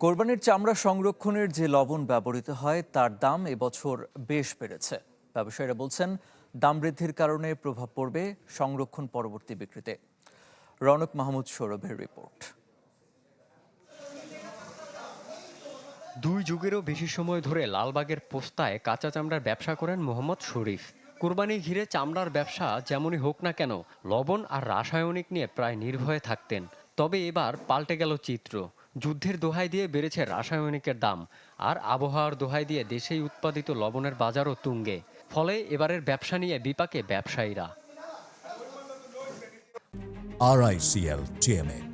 কোরবানির চামড়া সংরক্ষণের যে লবণ ব্যবহৃত হয় তার দাম এবছর বেশ বেড়েছে। ব্যবসায়ীরা বলছেন দাম বৃদ্ধির কারণে প্রভাব পড়বে সংরক্ষণ পরবর্তী বিক্রিতে। রৌনক মাহমুদ সৌরভের রিপোর্ট। 2 যুগেরও বেশি সময় ধরে লালবাগের পোস্তায় কাঁচা চামড়ার ব্যবসা করেন মোহাম্মদ শরীফ। কোরবানি ঘিরে চামড়ার ব্যবসা যেমনই হোক না কেন, লবণ আর রাসায়নিক নিয়ে প্রায় নির্ভয়ে থাকতেন। তবে এবার পাল্টে গেল চিত্র। যুদ্ধের দোহাই দিয়ে বেড়েছে রাসায়নিকের দাম, আর আবহাওয়ার দোহাই দিয়ে দেশেই উৎপাদিত লবণের বাজারও তুঙ্গে। ফলে এবারের ব্যবসা নিয়ে বিপাকে ব্যবসায়ীরা। RICL TMX,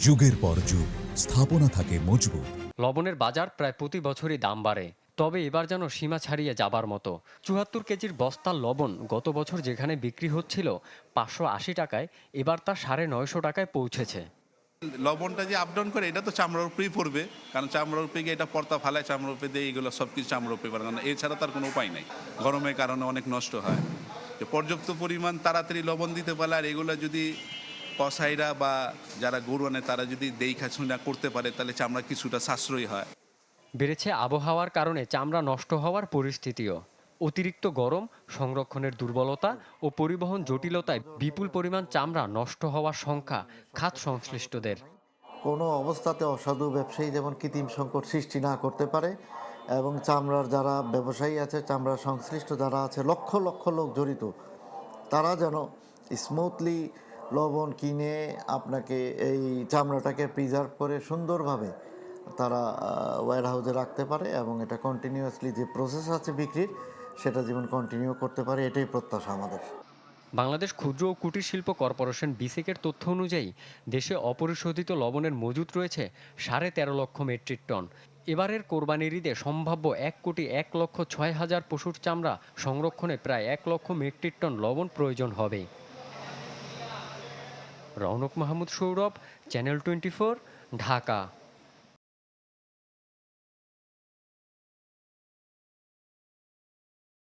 যুগের পর যুগ স্থাপনা থাকে মজবুত। লবণের বাজার প্রায় প্রতি বছরই দাম বাড়ে, তবে এবার যেন সীমা ছাড়িয়ে যাবার মতো। ৭৪ কেজির বস্তার লবণ গত বছর যেখানে বিক্রি হচ্ছিল 580 টাকায়, এবার তা 950 টাকায় পৌঁছেছে। লবণটা যে আপডাউন করে এটা তো চামড়ার উপরেই পড়বে, কারণ চামড়ার উপরে গিয়ে এটা পর্তা ফালায়, চামড়ার উপরে দিয়ে এইগুলো সব কিছু চামড়ার উপরে পড়ে, কারণ এছাড়া তার কোনো উপায় নাই। গরমের কারণে অনেক নষ্ট হয়। পর্যাপ্ত পরিমাণ তাড়াতাড়ি লবণ দিতে পারলে, আর এগুলো যদি কসাইরা বা যারা গরু আনে তারা যদি দেখাশোনা করতে পারে, তাহলে চামড়া কিছুটা সাশ্রয়ী হয়। বেড়েছে আবহাওয়ার কারণে চামড়া নষ্ট হওয়ার পরিস্থিতিও। অতিরিক্ত গরম, সংরক্ষণের দুর্বলতা ও পরিবহন জটিলতায় বিপুল পরিমাণ চামড়া নষ্ট হওয়ার সংখ্যা খাত সংশ্লিষ্টদের। কোনো অবস্থাতে অসাধু ব্যবসায়ী যেমন কৃত্রিম সংকট সৃষ্টি না করতে পারে, এবং চামড়ার যারা ব্যবসায়ী আছে, চামড়া সংশ্লিষ্ট যারা আছে, লক্ষ লক্ষ লোক জড়িত, তারা যেন স্মুথলি লবণ কিনে আপনাকে এই চামড়াটাকে প্রিজার্ভ করে সুন্দরভাবে তারা ওয়্যার হাউসে রাখতে পারে, এবং এটা কন্টিনিউয়াসলি যে প্রসেস আছে বিক্রির, সেটা যেমন কন্টিনিউ করতে পারে, এটাই প্রত্যাশা আমাদের। বাংলাদেশ ক্ষুদ্র ও কুটির শিল্প কর্পোরেশন বিসেকের তথ্য অনুযায়ী দেশে অপরিশোধিত লবণের মজুত রয়েছে 13.5 লক্ষ মেট্রিক টন। এবারের কোরবানির ঈদে সম্ভাব্য 1,06,00,000 পশুর চামড়া সংরক্ষণে প্রায় 1 লক্ষ মেট্রিক টন লবণ প্রয়োজন হবে। রৌনক মাহমুদ সৌরভ, চ্যানেল 24, ঢাকা।